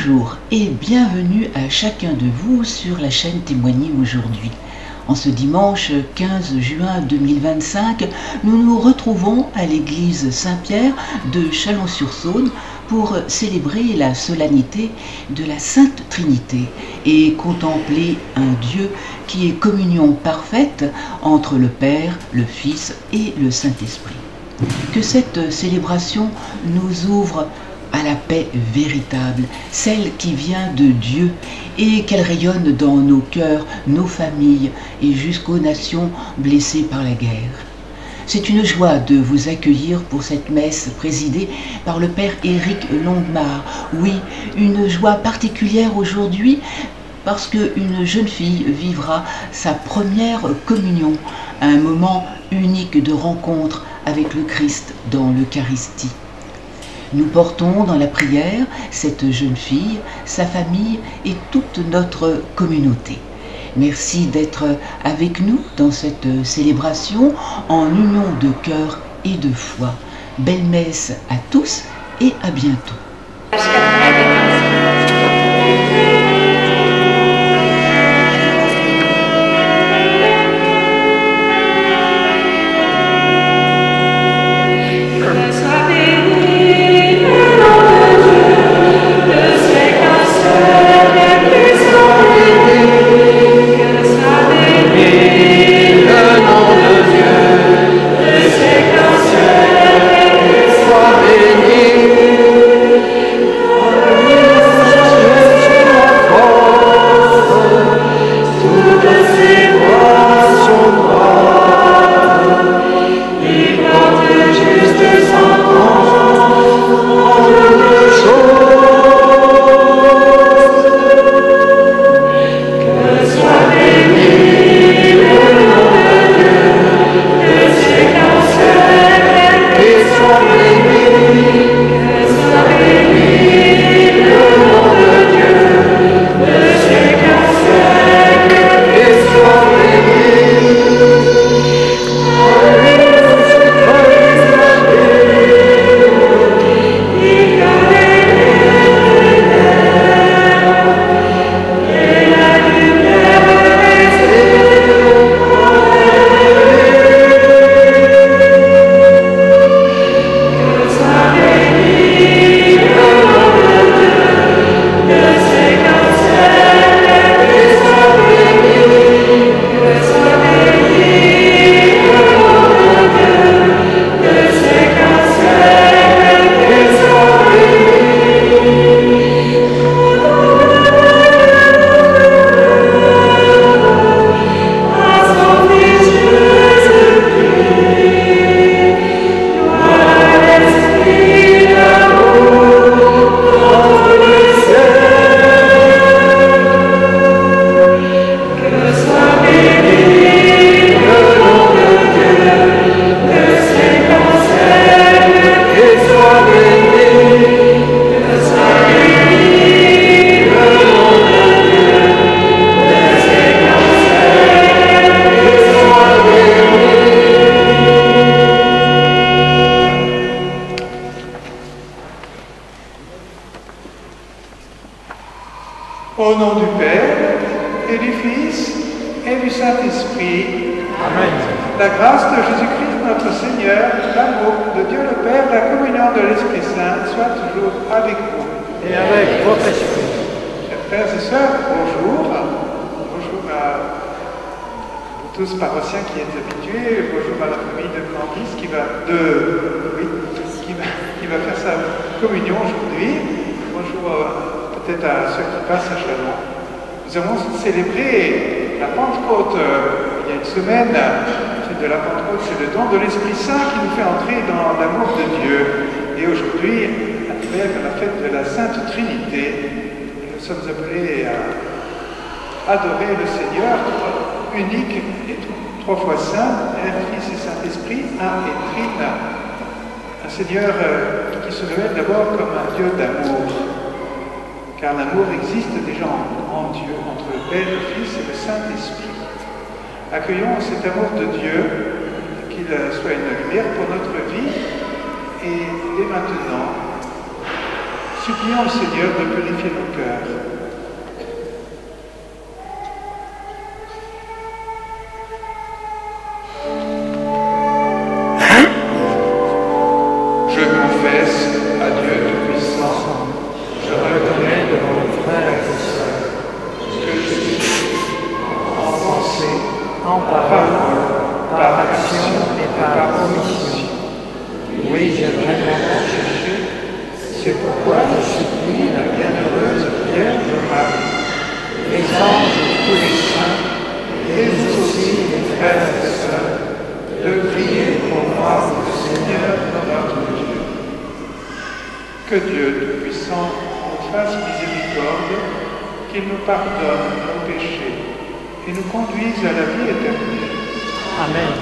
Bonjour et bienvenue à chacun de vous sur la chaîne Témoigner aujourd'hui. En ce dimanche 15 juin 2025, nous nous retrouvons à l'église Saint-Pierre de Chalon-sur-Saône pour célébrer la solennité de la Sainte Trinité et contempler un Dieu qui est communion parfaite entre le Père, le Fils et le Saint-Esprit. Que cette célébration nous ouvre à la paix véritable, celle qui vient de Dieu, et qu'elle rayonne dans nos cœurs, nos familles et jusqu'aux nations blessées par la guerre. C'est une joie de vous accueillir pour cette messe présidée par le Père Éric Longuemare. Oui, une joie particulière aujourd'hui parce qu'une jeune fille vivra sa première communion, un moment unique de rencontre avec le Christ dans l'Eucharistie. Nous portons dans la prière cette jeune fille, sa famille et toute notre communauté. Merci d'être avec nous dans cette célébration en union de cœur et de foi. Belle messe à tous et à bientôt. Au nom du Père, et du Fils, et du Saint-Esprit. Amen. La grâce de Jésus-Christ notre Seigneur, l'amour de Dieu le Père, la communion de l'Esprit Saint soit toujours avec vous. Et avec votre esprit. Chers frères et sœurs, bonjour. Bonjour à vous tous paroissiens qui êtes habitués. Bonjour à la famille de Candis qui va faire sa communion aujourd'hui. Bonjour peut-être à ceux qui passent à Chalon. Nous avons célébré la Pentecôte il y a une semaine. C'est de la Pentecôte, c'est le don de l'Esprit Saint qui nous fait entrer dans l'amour de Dieu. Et aujourd'hui, à travers la fête de la Sainte Trinité, nous sommes appelés à adorer le Seigneur unique et trois fois saint, Père, Fils et Saint-Esprit, un et trine. Un Seigneur qui se révèle d'abord comme un Dieu d'amour. Car l'amour existe déjà en Dieu, entre le Père, le Fils et le Saint-Esprit. Accueillons cet amour de Dieu, qu'il soit une lumière pour notre vie, et dès maintenant, Supplions le Seigneur de purifier nos cœurs. Je confesse à Dieu Tout-Puissant, je reconnais devant mes frères et sœurs que je suis en pensée, en parole, par action et par omission. Oui, j'ai vraiment péché. C'est pourquoi je supplie la bienheureuse Vierge Marie, les anges et tous les saints, et vous aussi, les frères et sœurs, de prier pour moi au Seigneur notre Dieu. Que Dieu Tout-Puissant nous fasse miséricorde, qu'il nous pardonne nos péchés et nous conduise à la vie éternelle. Amen.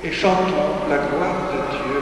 Et chantons la gloire de Dieu.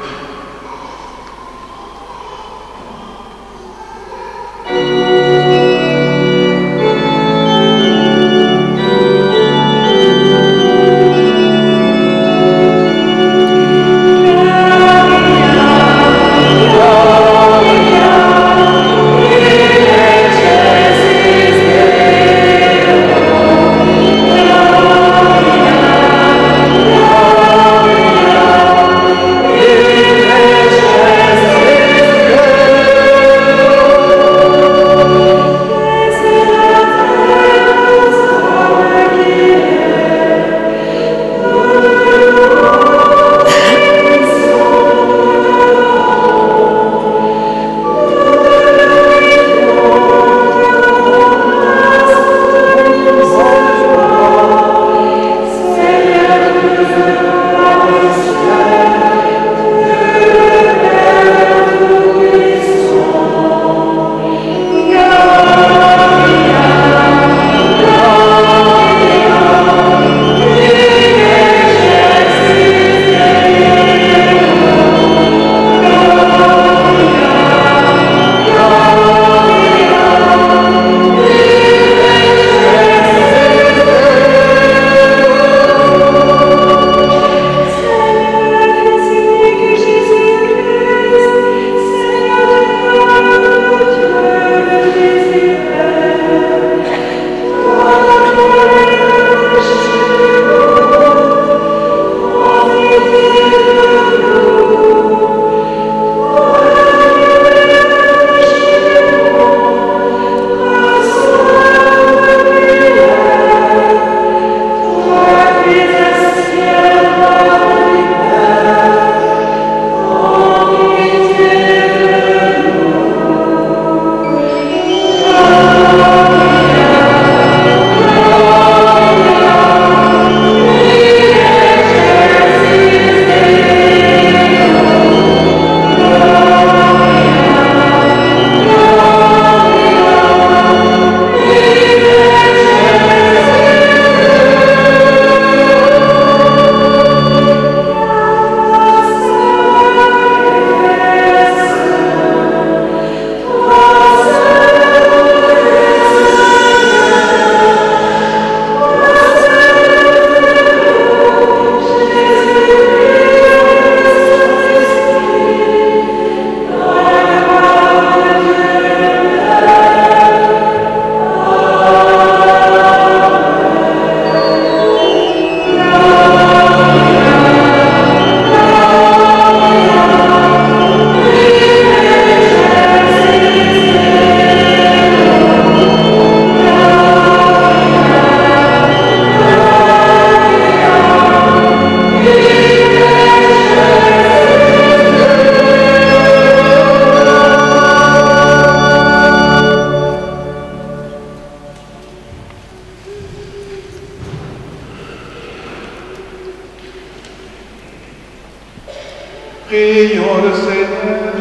Prions le Seigneur.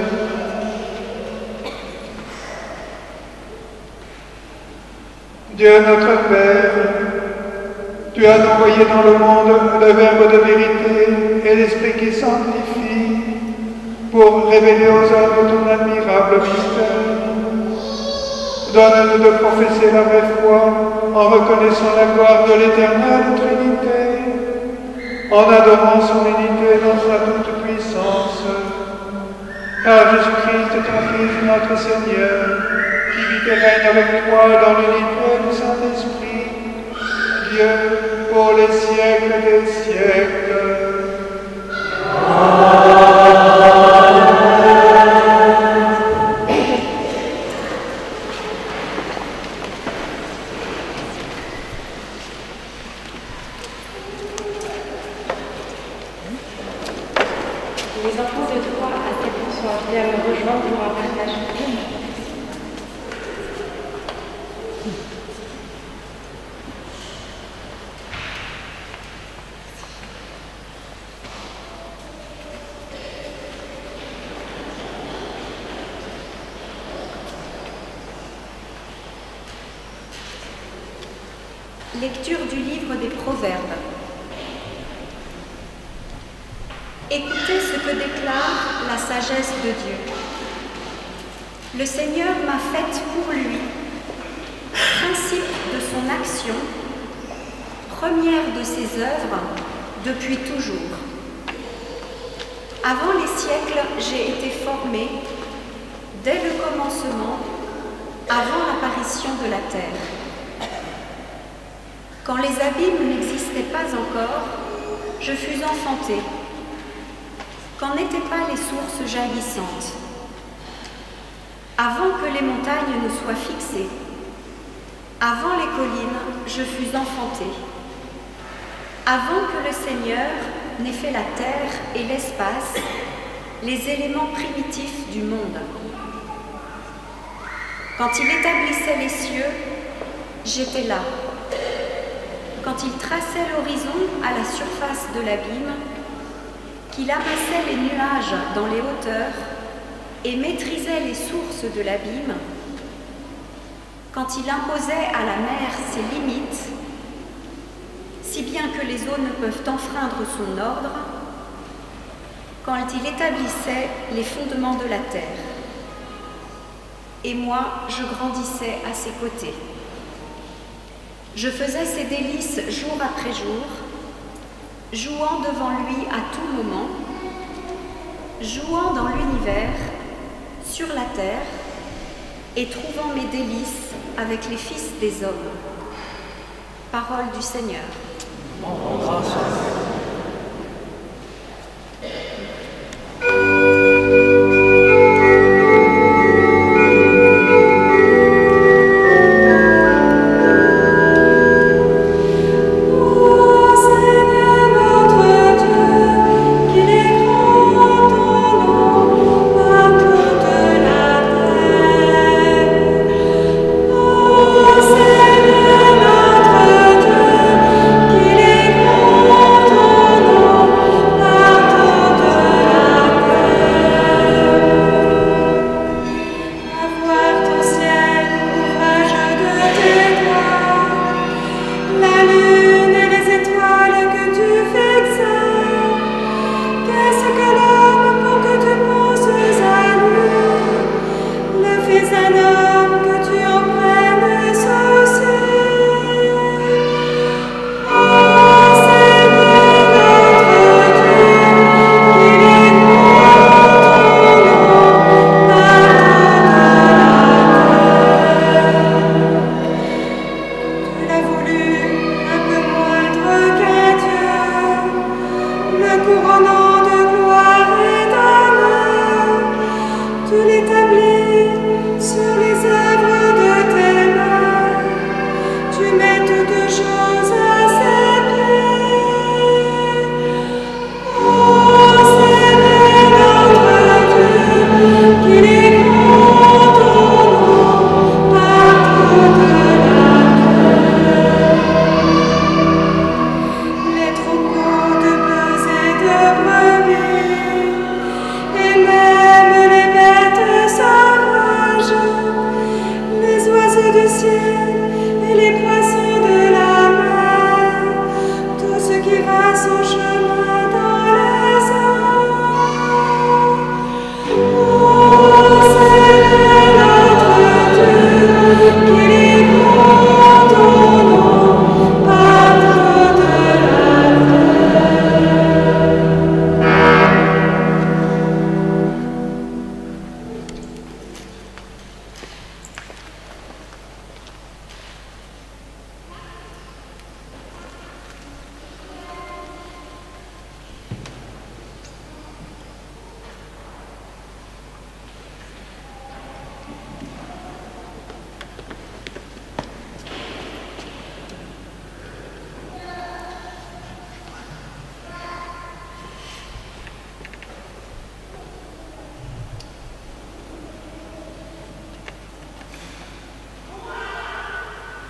Dieu notre Père, tu as envoyé dans le monde le Verbe de vérité et l'Esprit qui sanctifie pour révéler aux hommes ton admirable mystère. Donne-nous de professer la vraie foi en reconnaissant la gloire de l'éternelle Trinité, en adorant son unité dans sa toute-puissance. Par Jésus-Christ, ton Fils, notre Seigneur, qui vit et règne avec toi dans l'unité du Saint-Esprit, Dieu, pour les siècles des siècles. Les enfants de 3 à 7 ans viennent me rejoindre pour un partage. Lecture du livre des Proverbes. Écoutez ce que déclare la sagesse de Dieu. Le Seigneur m'a faite pour lui, principe de son action, première de ses œuvres, depuis toujours. Avant les siècles, j'ai été formée, dès le commencement, avant l'apparition de la terre. Quand les abîmes n'existaient pas encore, je fus enfantée. Quand n'étaient pas les sources jaillissantes. Avant que les montagnes ne soient fixées, avant les collines, je fus enfantée. Avant que le Seigneur n'ait fait la terre et l'espace, les éléments primitifs du monde. Quand il établissait les cieux, j'étais là. Quand il traçait l'horizon à la surface de l'abîme, qu'il amassait les nuages dans les hauteurs et maîtrisait les sources de l'abîme, quand il imposait à la mer ses limites, si bien que les eaux ne peuvent enfreindre son ordre, quand il établissait les fondements de la terre. Et moi, je grandissais à ses côtés. Je faisais ses délices jour après jour, jouant devant lui à tout moment, jouant dans l'univers, sur la terre, et trouvant mes délices avec les fils des hommes. Parole du Seigneur. Grâce à Dieu. Seigneur notre Dieu, qu'il est grand.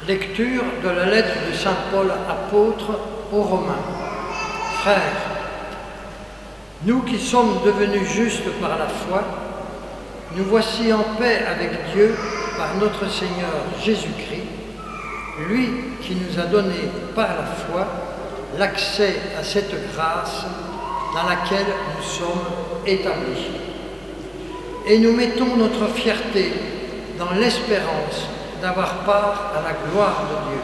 Lecture de la lettre de saint Paul apôtre aux Romains. Frères, nous qui sommes devenus justes par la foi, nous voici en paix avec Dieu par notre Seigneur Jésus-Christ, lui qui nous a donné par la foi l'accès à cette grâce dans laquelle nous sommes établis. Et nous mettons notre fierté dans l'espérance d'avoir part à la gloire de Dieu.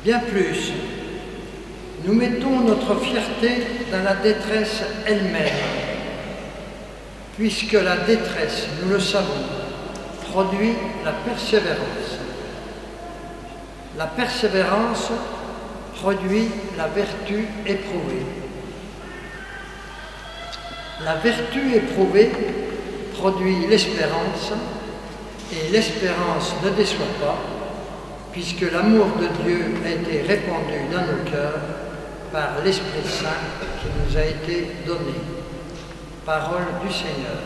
Bien plus, nous mettons notre fierté dans la détresse elle-même, puisque la détresse, nous le savons, produit la persévérance. La persévérance produit la vertu éprouvée. La vertu éprouvée produit l'espérance, et l'espérance ne déçoit pas, puisque l'amour de Dieu a été répandu dans nos cœurs par l'Esprit Saint qui nous a été donné. Parole du Seigneur.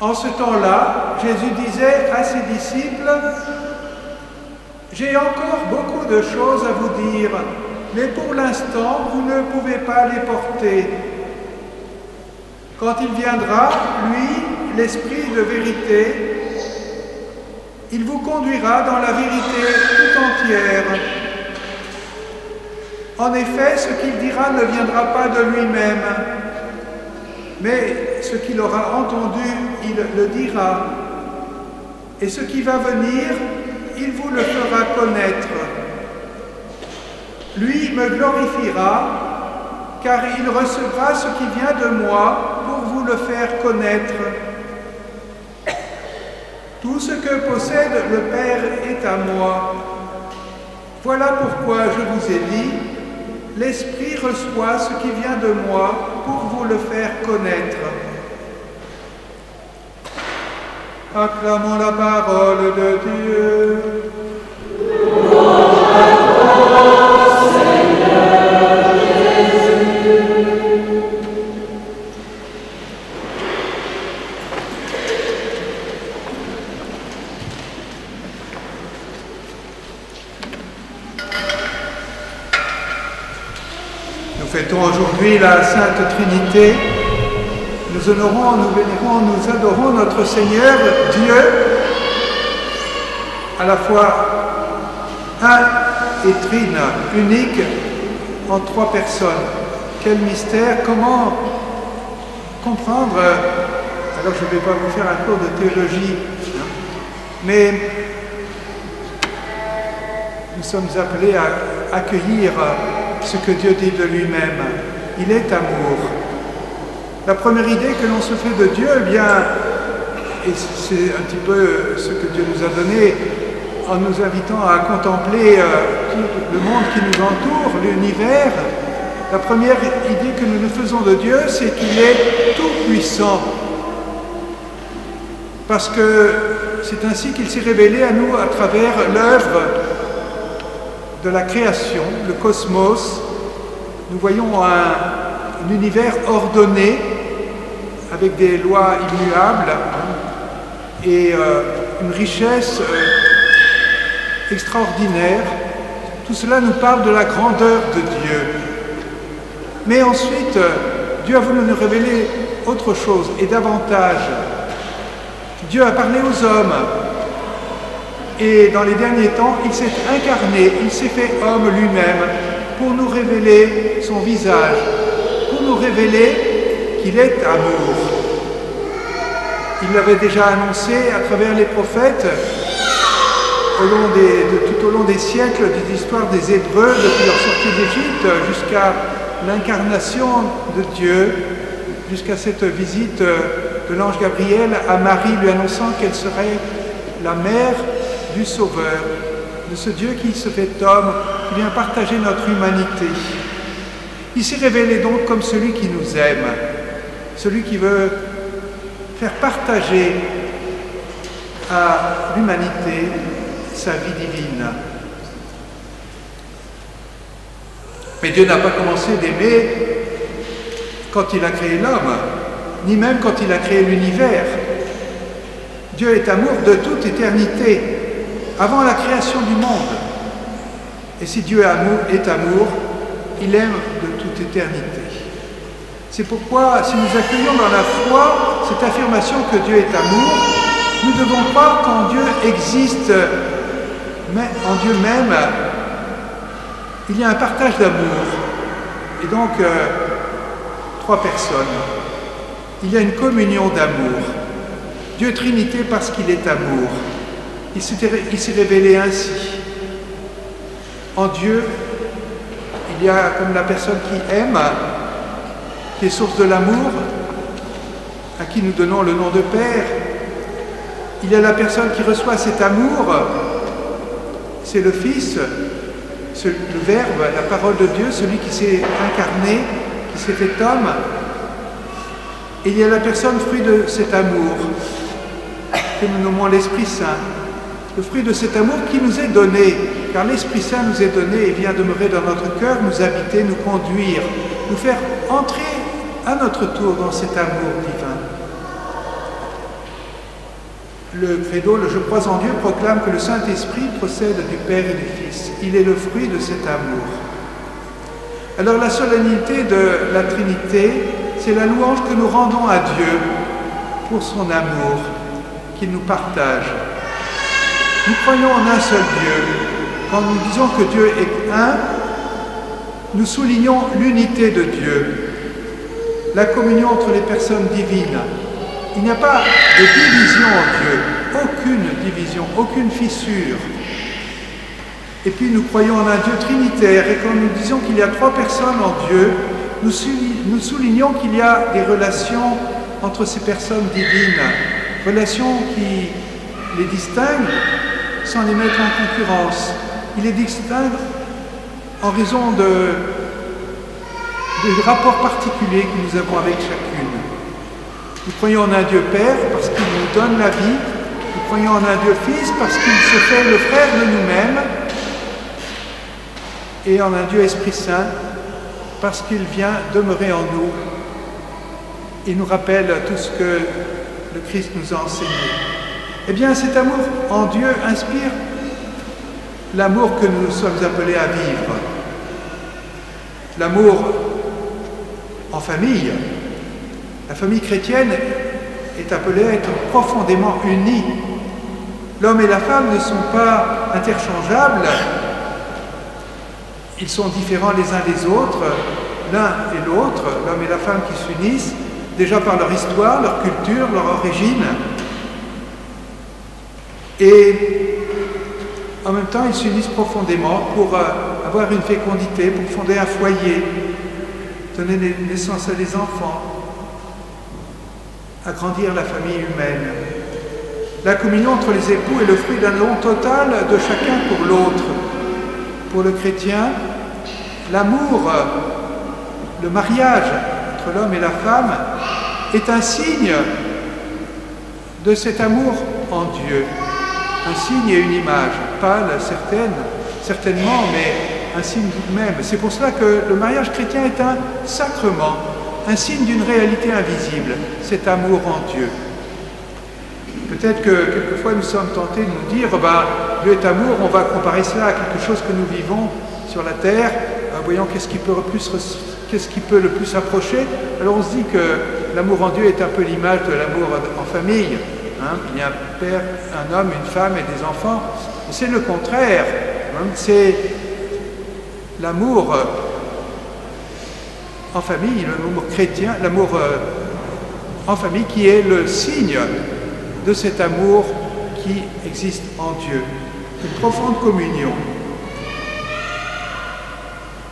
En ce temps-là, Jésus disait à ses disciples, « J'ai encore beaucoup de choses à vous dire, mais pour l'instant, vous ne pouvez pas les porter. Quand il viendra, lui, l'Esprit de vérité, il vous conduira dans la vérité tout entière. En effet, ce qu'il dira ne viendra pas de lui-même, mais ce qu'il aura entendu, il le dira. Et ce qui va venir, il vous le fera connaître. Lui me glorifiera, car il recevra ce qui vient de moi pour vous le faire connaître. Tout ce que possède le Père est à moi. Voilà pourquoi je vous ai dit, l'Esprit reçoit ce qui vient de moi pour vous le faire connaître. » Acclamons la parole de Dieu. Louange à toi, Seigneur Jésus. Nous fêtons aujourd'hui la Sainte Trinité. Nous honorons, nous vénérons, nous adorons notre Seigneur, Dieu, à la fois un et trine, unique en trois personnes. Quel mystère, comment comprendre? Alors je ne vais pas vous faire un cours de théologie, mais nous sommes appelés à accueillir ce que Dieu dit de lui-même. Il est amour. La première idée que l'on se fait de Dieu, eh bien, et c'est un petit peu ce que Dieu nous a donné en nous invitant à contempler tout le monde qui nous entoure, l'univers. La première idée que nous nous faisons de Dieu, c'est qu'il est tout puissant. parce que c'est ainsi qu'il s'est révélé à nous à travers l'œuvre de la création, le cosmos. Nous voyons un univers ordonné avec des lois immuables et une richesse extraordinaire. Tout cela nous parle de la grandeur de Dieu. Mais ensuite, Dieu a voulu nous révéler autre chose et davantage. Dieu a parlé aux hommes et dans les derniers temps, il s'est incarné, il s'est fait homme lui-même pour nous révéler son visage, pour nous révéler qu'il est amour. Il l'avait déjà annoncé à travers les prophètes tout au long des siècles de l'histoire des Hébreux, depuis leur sortie d'Égypte jusqu'à l'incarnation de Dieu, jusqu'à cette visite de l'ange Gabriel à Marie lui annonçant qu'elle serait la mère du Sauveur, de ce Dieu qui se fait homme, qui vient partager notre humanité. Il s'est révélé donc comme celui qui nous aime, celui qui veut faire partager à l'humanité sa vie divine. Mais Dieu n'a pas commencé d'aimer quand il a créé l'homme, ni même quand il a créé l'univers. Dieu est amour de toute éternité, avant la création du monde. Et si Dieu est amour, il aime de toute éternité. C'est pourquoi, si nous accueillons dans la foi cette affirmation que Dieu est amour, nous devons croire qu'en Dieu existe, mais en Dieu même, il y a un partage d'amour. Et donc, trois personnes. Il y a une communion d'amour. Dieu Trinité parce qu'il est amour. Il s'est révélé ainsi. En Dieu, il y a comme la personne qui aime, qui est source de l'amour, à qui nous donnons le nom de Père. Il y a la personne qui reçoit cet amour, c'est le Fils, le Verbe, la parole de Dieu, celui qui s'est incarné, qui s'est fait homme. Et il y a la personne fruit de cet amour, que nous nommons l'Esprit Saint. Le fruit de cet amour qui nous est donné, car l'Esprit Saint nous est donné et vient demeurer dans notre cœur, nous habiter, nous conduire, nous faire entrer à notre tour dans cet amour divin. Le credo, le « Je crois en Dieu » proclame que le Saint-Esprit procède du Père et du Fils. Il est le fruit de cet amour. Alors la solennité de la Trinité, c'est la louange que nous rendons à Dieu pour son amour qu'il nous partage. Nous croyons en un seul Dieu. Quand nous disons que Dieu est un, nous soulignons l'unité de Dieu, la communion entre les personnes divines. Il n'y a pas de division en Dieu, aucune division, aucune fissure. Et puis nous croyons en un Dieu trinitaire, et quand nous disons qu'il y a trois personnes en Dieu, nous soulignons qu'il y a des relations entre ces personnes divines, relations qui les distinguent sans les mettre en concurrence. Il les distingue en raison des rapports particuliers que nous avons avec chacune. Nous croyons en un Dieu Père parce qu'il nous donne la vie. Nous croyons en un Dieu Fils parce qu'il se fait le frère de nous-mêmes. Et en un Dieu Esprit Saint parce qu'il vient demeurer en nous. Il nous rappelle tout ce que le Christ nous a enseigné. Eh bien, cet amour en Dieu inspire l'amour que nous sommes appelés à vivre. L'amour en famille. La famille chrétienne est appelée à être profondément unie. L'homme et la femme ne sont pas interchangeables. Ils sont différents les uns des autres, l'un et l'autre, l'homme et la femme qui s'unissent, déjà par leur histoire, leur culture, leur origine. Et en même temps, ils s'unissent profondément pour avoir une fécondité, pour fonder un foyer, donner naissance à des enfants, agrandir la famille humaine. La communion entre les époux est le fruit d'un don total de chacun pour l'autre. Pour le chrétien, l'amour, le mariage entre l'homme et la femme est un signe de cet amour en Dieu, un signe et une image, pâle, certainement, mais un signe tout de même. C'est pour cela que le mariage chrétien est un sacrement, un signe d'une réalité invisible, cet amour en Dieu. Peut-être que quelquefois nous sommes tentés de nous dire, Dieu est amour, on va comparer cela à quelque chose que nous vivons sur la terre, voyons qu'est-ce qui peut le plus approcher. Alors on se dit que l'amour en Dieu est un peu l'image de l'amour en famille. Il y a un père, un homme, une femme et des enfants. C'est le contraire. C'est l'amour en famille, l'amour chrétien, l'amour en famille qui est le signe de cet amour qui existe en Dieu. Une profonde communion.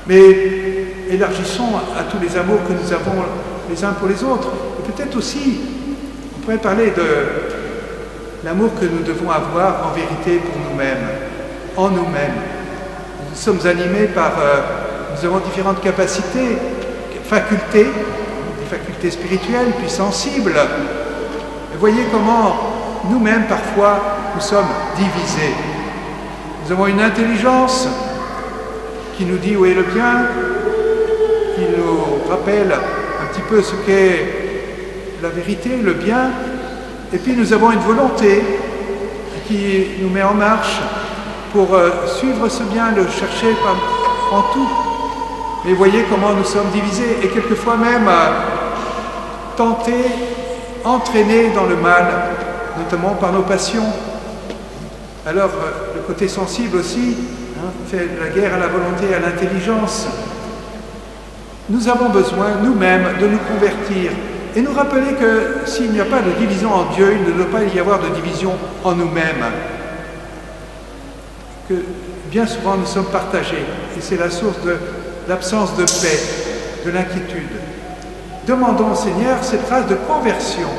Mais élargissons à tous les amours que nous avons les uns pour les autres. Et peut-être aussi, on pourrait parler de l'amour que nous devons avoir en vérité pour nous-mêmes, en nous-mêmes. Nous sommes animés par, nous avons différentes capacités, facultés, des facultés spirituelles, puis sensibles. Et voyez comment nous-mêmes, parfois, nous sommes divisés. Nous avons une intelligence qui nous dit où est le bien, qui nous rappelle un petit peu ce qu'est la vérité, le bien, et puis nous avons une volonté qui nous met en marche pour suivre ce bien, le chercher en tout. Mais voyez comment nous sommes divisés et quelquefois même tentés, entraînés dans le mal, notamment par nos passions. Alors le côté sensible aussi, fait la guerre à la volonté et à l'intelligence. Nous avons besoin, nous-mêmes, de nous convertir et nous rappeler que s'il n'y a pas de division en Dieu, il ne doit pas y avoir de division en nous-mêmes. Que bien souvent nous sommes partagés et c'est la source de l'absence de paix, de l'inquiétude. Demandons au Seigneur cette grâce de conversion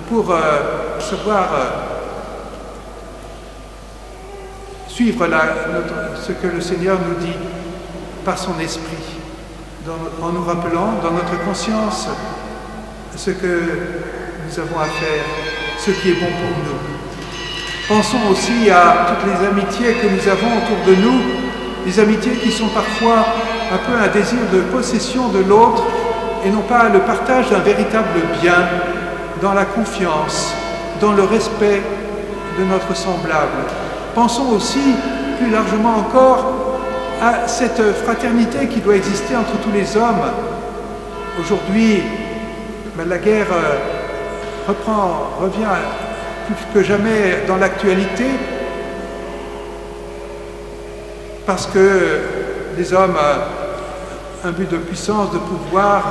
pour savoir suivre ce que le Seigneur nous dit par son esprit, en nous rappelant dans notre conscience ce que nous avons à faire, ce qui est bon pour nous. Pensons aussi à toutes les amitiés que nous avons autour de nous, des amitiés qui sont parfois un peu un désir de possession de l'autre et non pas le partage d'un véritable bien dans la confiance, dans le respect de notre semblable. Pensons aussi, plus largement encore, à cette fraternité qui doit exister entre tous les hommes. Aujourd'hui, la guerre revient plus que jamais dans l'actualité, parce que les hommes, un but de puissance, de pouvoir,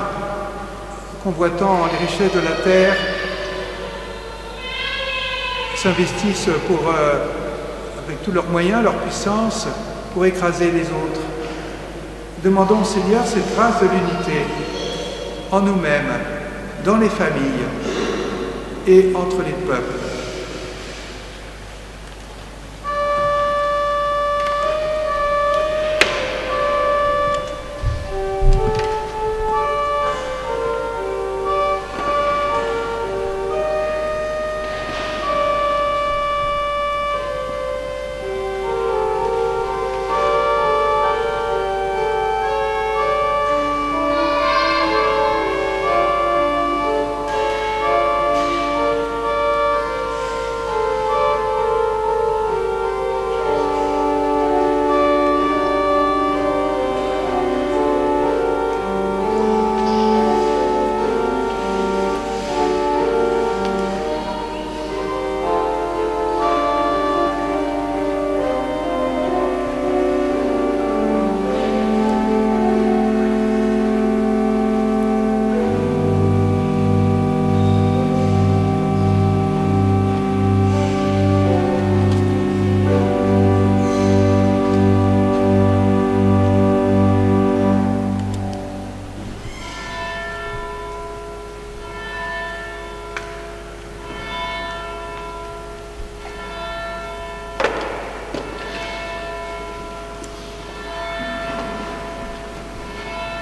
convoitant les richesses de la terre, s'investissent avec tous leurs moyens, leur puissance, pour écraser les autres. Demandons au Seigneur cette grâce de l'unité en nous-mêmes, dans les familles et entre les peuples.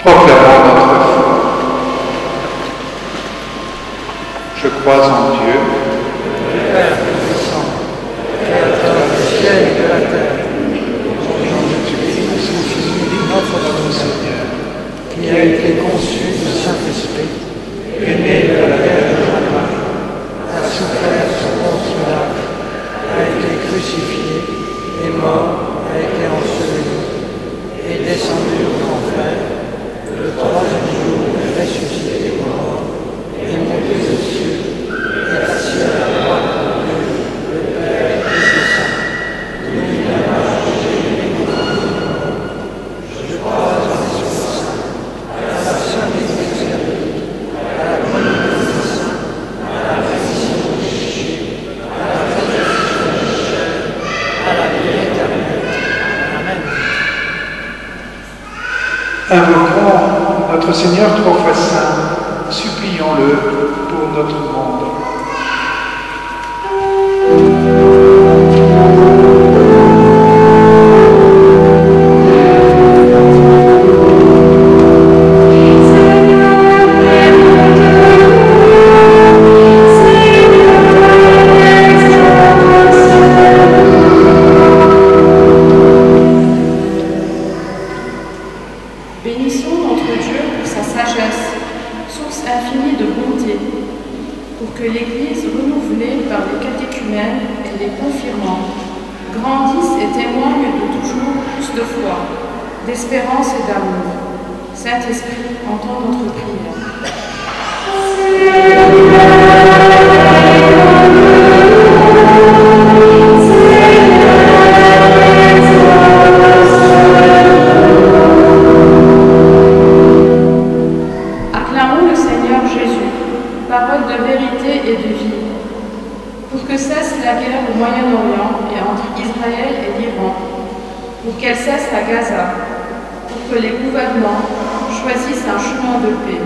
Proclamons notre foi. Je crois en Dieu, offre notre Seigneur, qui a été conçu du Saint-Esprit, est né de la Vierge Marie, a souffert sous Ponce Pilate, a été crucifié, est mort, a été enseveli, est descendu aux enfers, le troisième jour est ressuscité des morts, est monté aux cieux, est assis à la droite de Dieu, le Père Tout-Puissant. Il a marché les morts. Je crois à l'Esprit Saint, à la Sainte Église catholique, à la communion des saints, à la rémission des péchés, à la résurrection des chair, à la vie éternelle. Amen. Invoquons notre Seigneur trois fois saint, supplions-le pour notre monde. Bénissons notre Dieu pour sa sagesse, source infinie de bonté, pour que l'Église, renouvelée par les catéchumènes et les confirmants, grandisse et témoigne de toujours plus de foi, d'espérance et d'amour. Saint-Esprit, entends notre prière. Acclamons le Seigneur Jésus, parole de vérité et de vie, pour que cesse la guerre au Moyen-Orient et entre Israël et l'Iran, pour qu'elle cesse à Gaza, pour que les gouvernements choisissent un chemin de paix.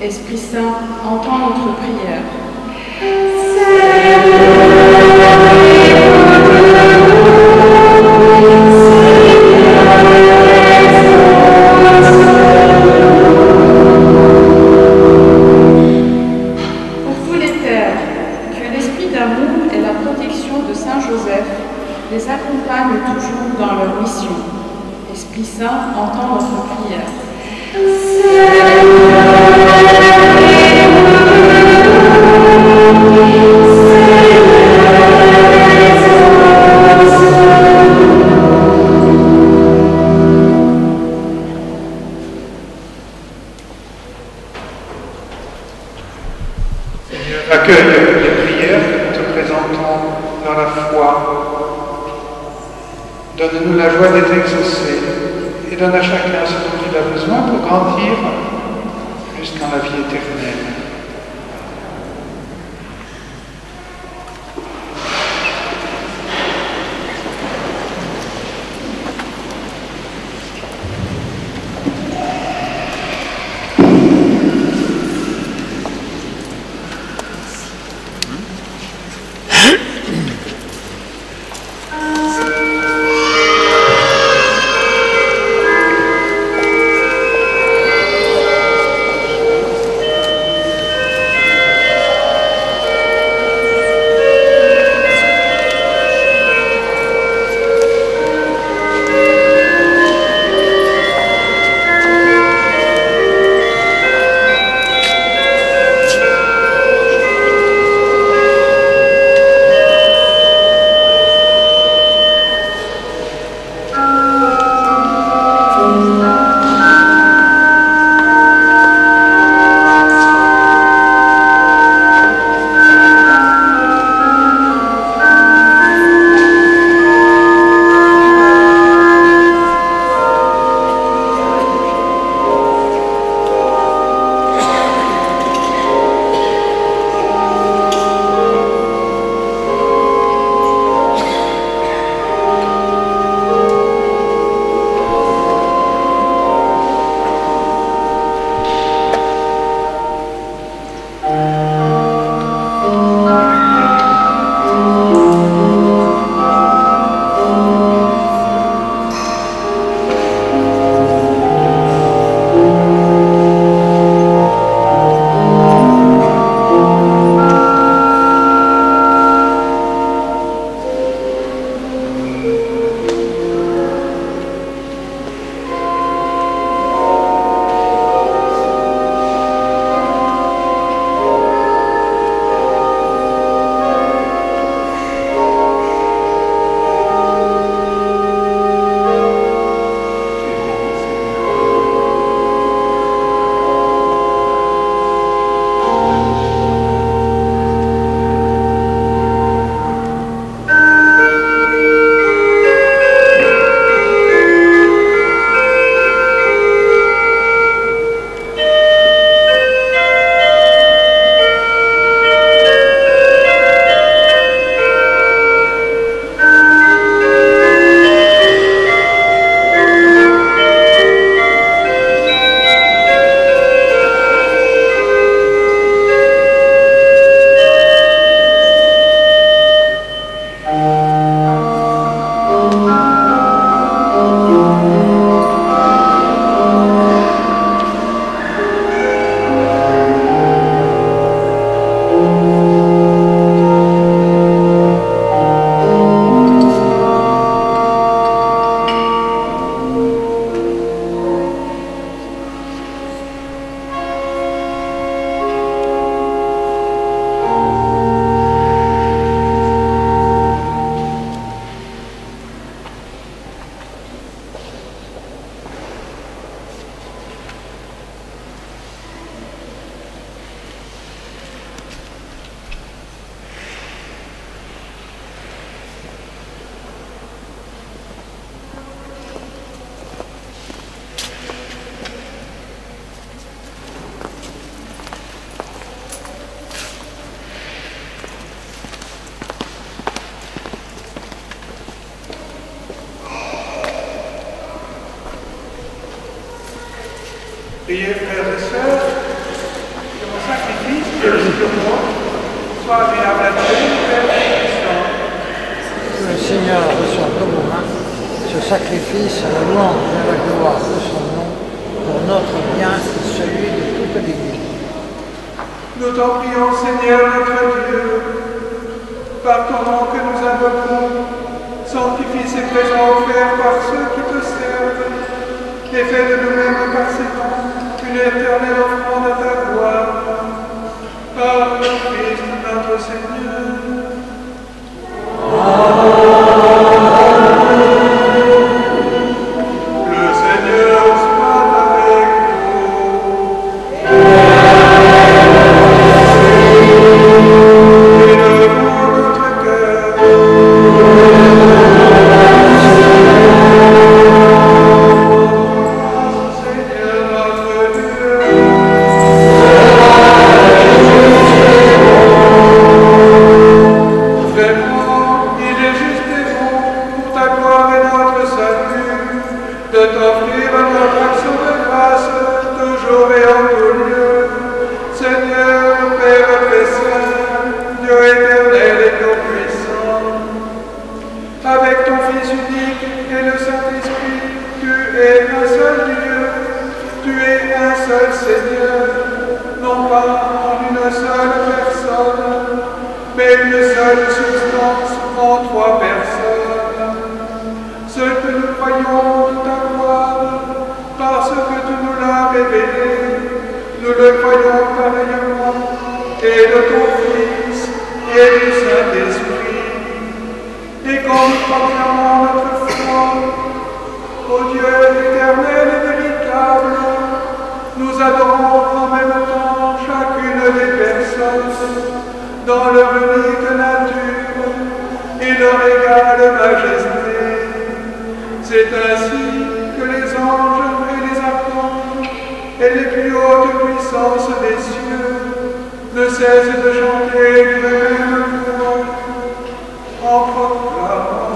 Esprit Saint, entends notre prière. Pour tous les pères, que l'esprit d'amour et la protection de Saint Joseph les accompagnent toujours dans leur mission. Esprit Saint, entends notre prière. Seigneur, accueille les prières que nous te présentons dans la foi. Donne-nous la joie d'être exaucés et donne à chacun ce dont il a besoin pour grandir jusqu'en la vie éternelle. Priez, frères et sœurs, que mon sacrifice et le serment soient agréables à Dieu, Père Tout-Puissant. Que le Seigneur reçoive de vos mains ce sacrifice à la louange et à la gloire de son nom, pour notre bien et celui de toute l'Église. Nous t'en prions, Seigneur notre Dieu, par ton nom que nous invoquons, sanctifie ces présents offerts par ceux qui te servent, et fais de nous-mêmes par ces dons une éternelle offrande à ta gloire. Par le Christ notre Seigneur. Le Seigneur soit avec vous. Élevons notre cœur. Seigneur notre Dieu. Vraiment, il est juste et bon pour ta gloire et notre salut de t'offrir notre action de grâce toujours et en tout lieu. Seigneur, Père très saint, Dieu éternel et tout-puissant, avec ton Fils unique et le Saint-Esprit, tu es un seul Dieu, tu es un seul Seigneur, non pas en une seule personne, mais une seule substance en trois personnes. Ce que nous croyons de ta gloire, parce que tu nous l'as révélé, nous le croyons pareillement, et de ton Fils et du Saint-Esprit. Et quand nous proclamons notre foi au Dieu éternel et véritable, nous adorons en même temps chacune des personnes dans leur unique nature et leur égale majesté. C'est ainsi que les anges et les archanges et les plus hautes puissances des cieux ne cessent de chanter du même louange en proclamant.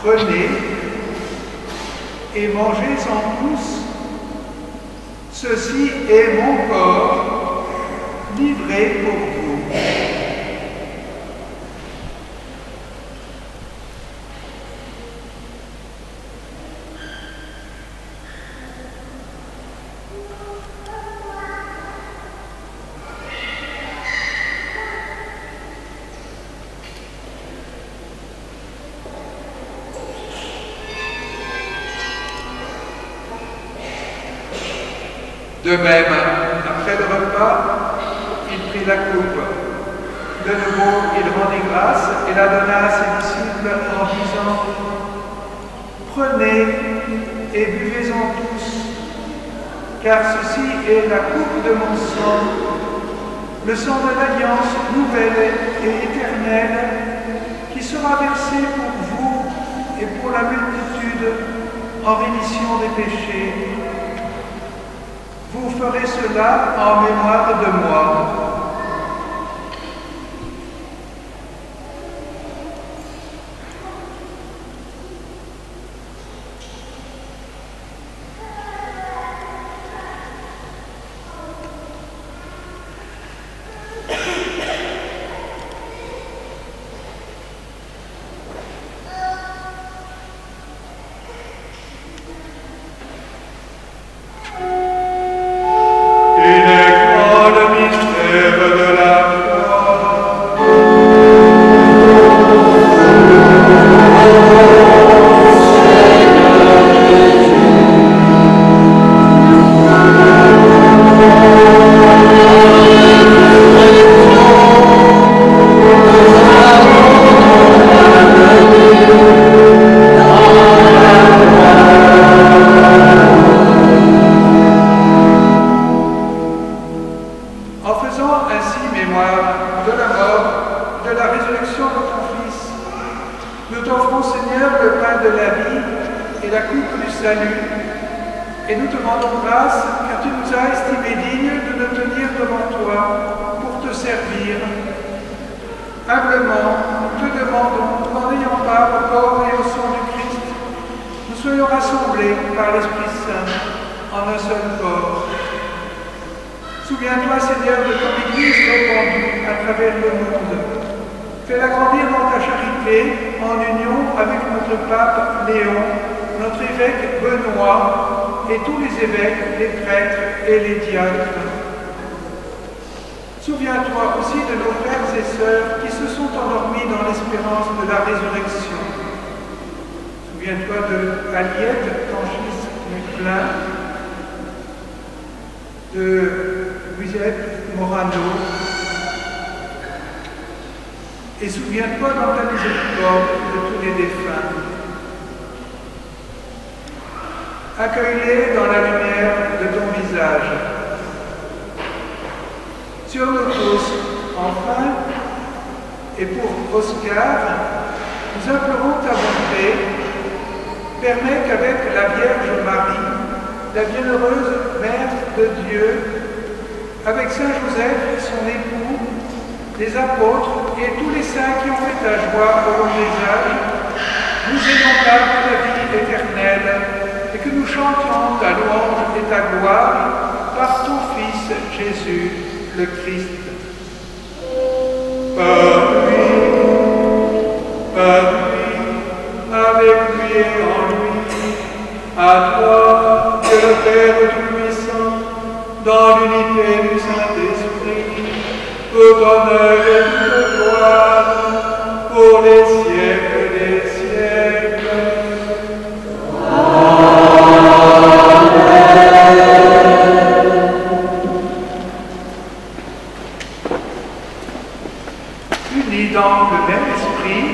Prenez et mangez-en tous. Ceci est mon corps, livré pour vous. De même, après le repas, il prit la coupe. De nouveau, il rendit grâce et la donna à ses disciples en disant « Prenez et buvez-en tous, car ceci est la coupe de mon sang, le sang de l'alliance nouvelle et éternelle, qui sera versé pour vous et pour la multitude en rémission des péchés. Vous ferez cela en mémoire de moi. » Et nous te rendons grâce car tu nous as estimés dignes de nous tenir devant toi pour te servir. Humblement, nous te demandons qu'en ayant part au corps et au sang du Christ, nous soyons rassemblés par l'Esprit Saint en un seul corps. Souviens-toi, Seigneur, de ton Église répandue à travers le monde. Fais-la grandir dans ta charité en union avec notre pape Léon, notre évêque Benoît et tous les évêques, les prêtres et les diacres. Souviens-toi aussi de nos frères et sœurs qui se sont endormis dans l'espérance de la résurrection. Souviens-toi de Aliette Tanchis Muclin, de Louisette Morano, et souviens-toi dans ta miséricorde de tous les défunts. Accueille-les dans la lumière de ton visage. Sur nous tous, enfin, et pour Oscar, nous implorons ta bonté. Permets qu'avec la Vierge Marie, la bienheureuse Mère de Dieu, avec Saint Joseph, son époux, les apôtres et tous les saints qui ont fait ta joie au long des âges, nous ayons part de la vie éternelle et que nous chantions ta louange et ta gloire par ton Fils Jésus, le Christ. Par lui, avec lui et en lui, à toi, Dieu le Père Tout-Puissant, dans l'unité du Saint-Esprit, tout honneur et toute gloire, pour les siècles des siècles. Unis dans le même esprit,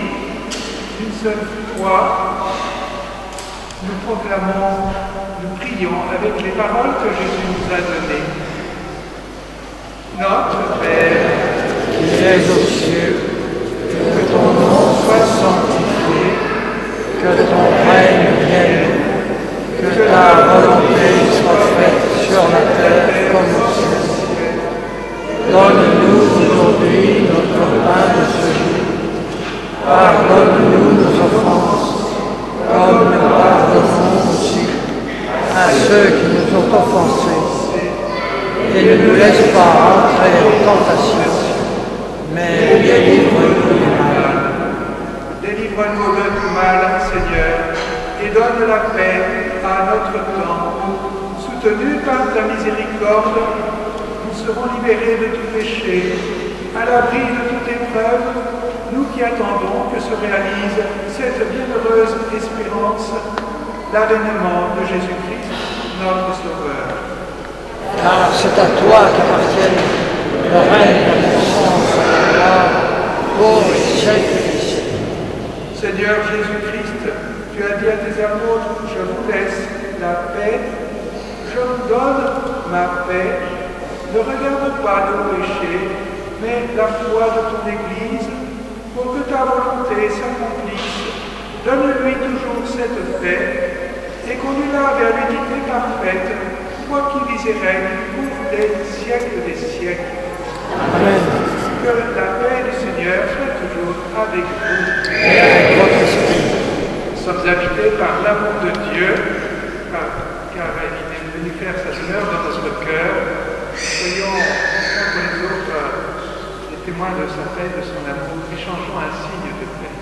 une seule foi, nous proclamons, nous prions avec les paroles que Jésus nous a données. Notre Père, qui es aux cieux, que ton nom soit sanctifié, que ton règne vienne, que ta volonté soit faite sur la terre comme au ciel. Donne-nous aujourd'hui notre pain de ce jour. Pardonne-nous nos offenses, à ceux qui nous ont offensés, et ne nous laisse pas entrer en tentation, mais délivre-nous du mal. Délivre-nous de tout mal, Seigneur, et donne la paix à notre temps. Soutenus par ta miséricorde, nous serons libérés de tout péché, à l'abri de toute épreuve, nous qui attendons que se réalise cette bienheureuse espérance, l'avènement de Jésus-Christ, notre Sauveur. Car c'est à toi qu'appartiennent le règne, la puissance, la gloire, pour les siècles des siècles. Seigneur Jésus-Christ, tu as dit à tes apôtres, je vous laisse la paix, je vous donne ma paix. Ne regarde pas nos péchés, mais la foi de ton Église, pour que ta volonté s'accomplisse. Donne-lui toujours cette paix, et conduis-la vers l'unité parfaite, toi qui vis et règnes pour les siècles des siècles. Amen. Que la paix du Seigneur soit toujours avec vous. Et avec votre esprit. Nous sommes habités par l'amour de Dieu, car il est venu faire sa demeure dans notre cœur. Soyons les uns pour les autres les témoins de sa paix, de son amour, échangeons un signe de paix.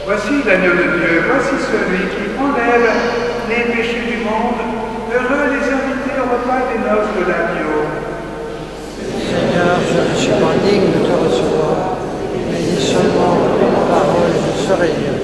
Voici l'agneau de Dieu, voici celui qui enlève les péchés du monde. Heureux les invités au repas des noces de l'agneau. Seigneur, je ne suis pas digne de te recevoir, mais dis seulement une parole, je serai guéri.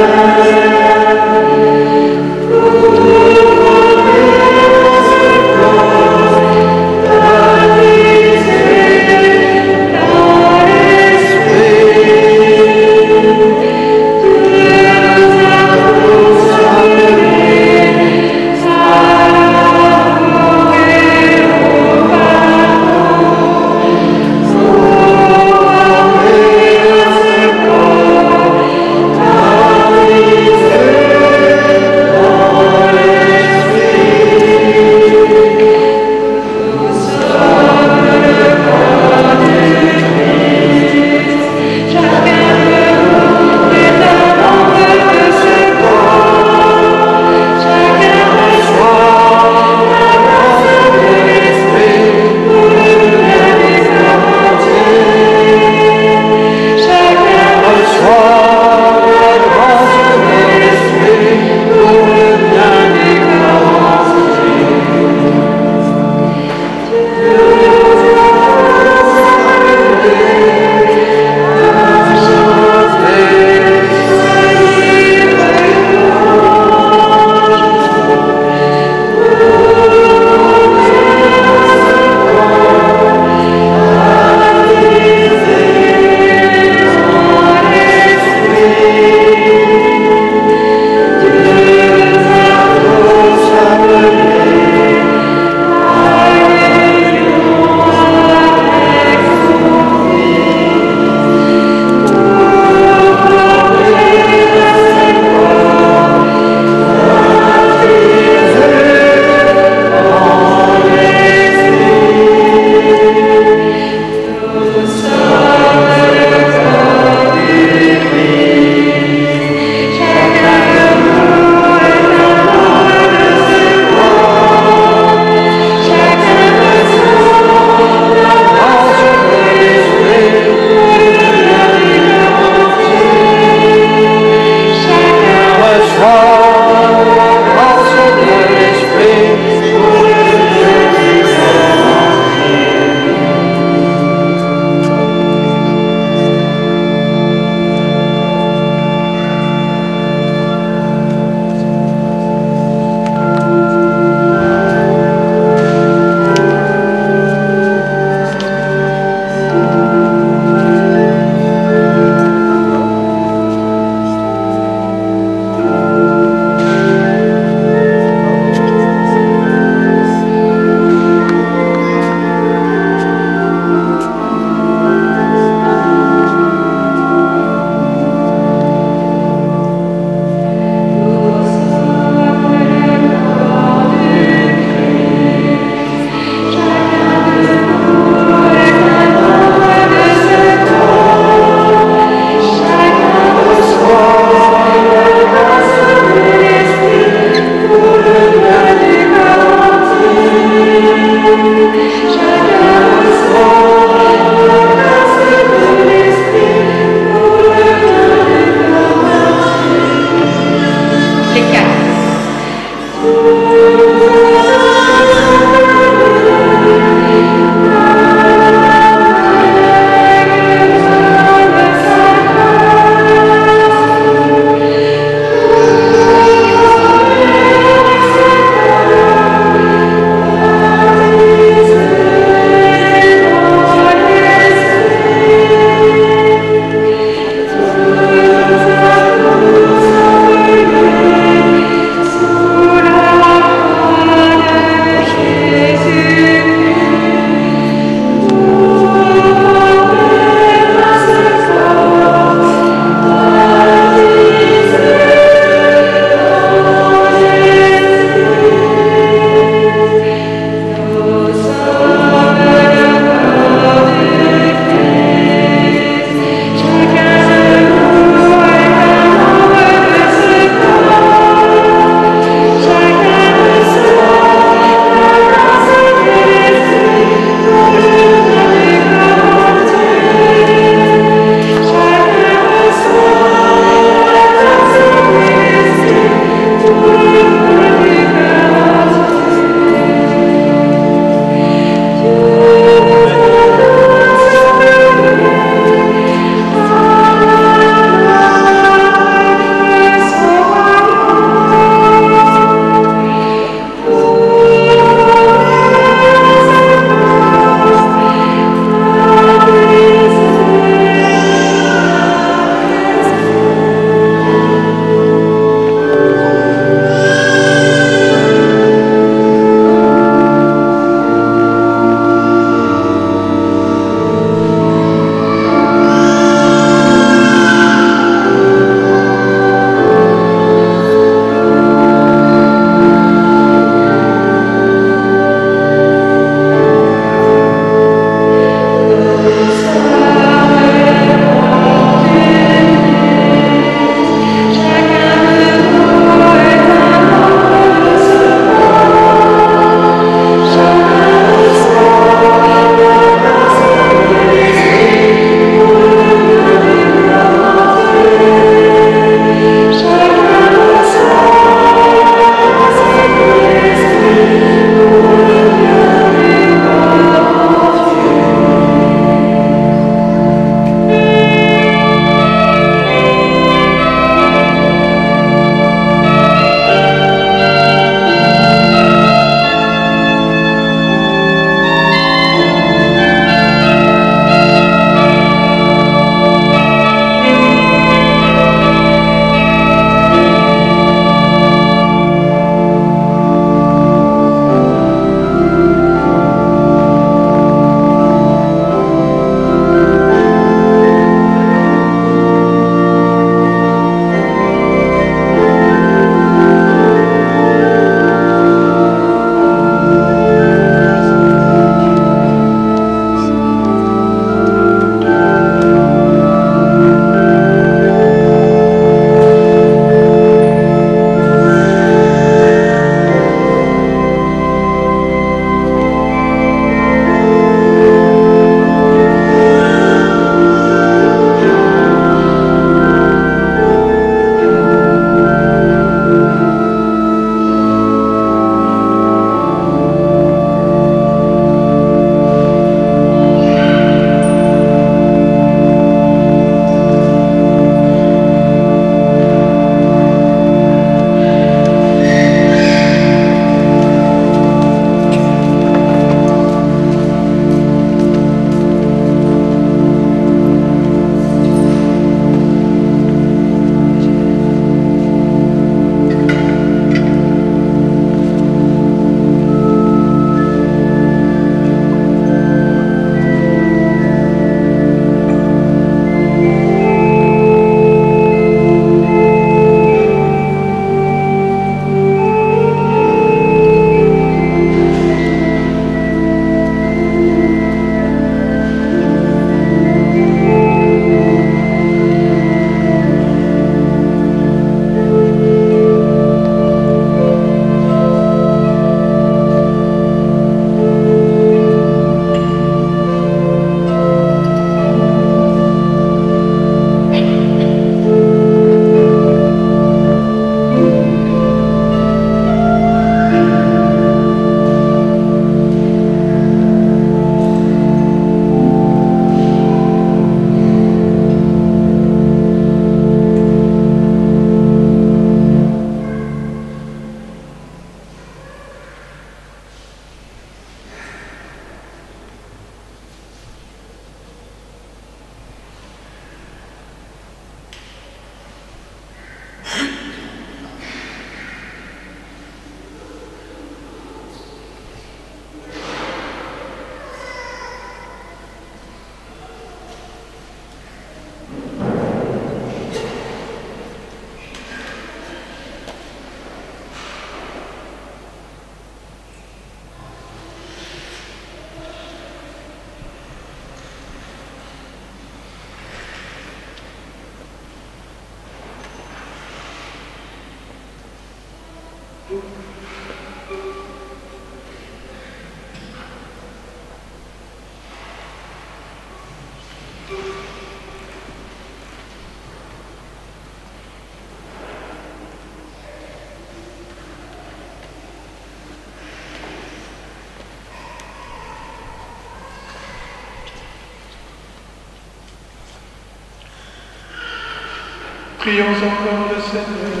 Prions encore le Seigneur.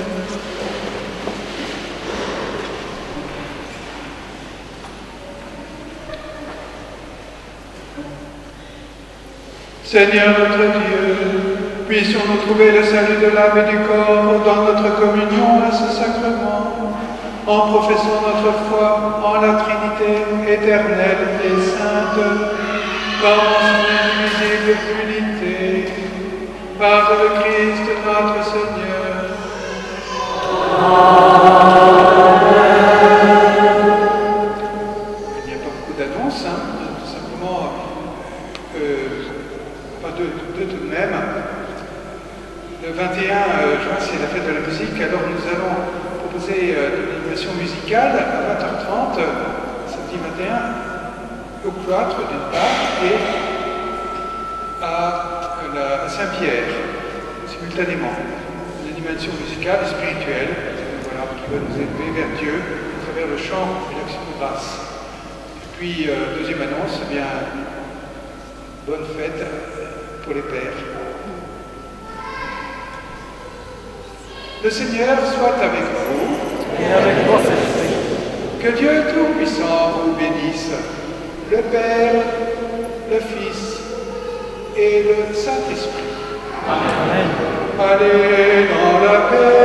Seigneur notre Dieu, puissions-nous trouver le salut de l'âme et du corps dans notre communion à ce sacrement, en professant notre foi en la Trinité éternelle et sainte, comme en son indivisible unité, par le Christ notre Seigneur. Il n'y a pas beaucoup d'annonces, tout simplement, pas deux tout de même. Le 21 juin, c'est la fête de la musique, alors nous allons proposer de l'animation musicale à 20h30, samedi 21, au cloître d'une part, et à Saint-Pierre, simultanément. Une animation musicale et spirituelle, voilà, qui va nous élever vers Dieu à travers le chant et l'action de grâce. Et puis, deuxième annonce, eh bien, bonne fête pour les pères. Le Seigneur soit avec vous. Et avec votre esprit. Que Dieu Tout-Puissant vous bénisse, le Père, le Fils et le Saint-Esprit. Amen. Allez dans la paix.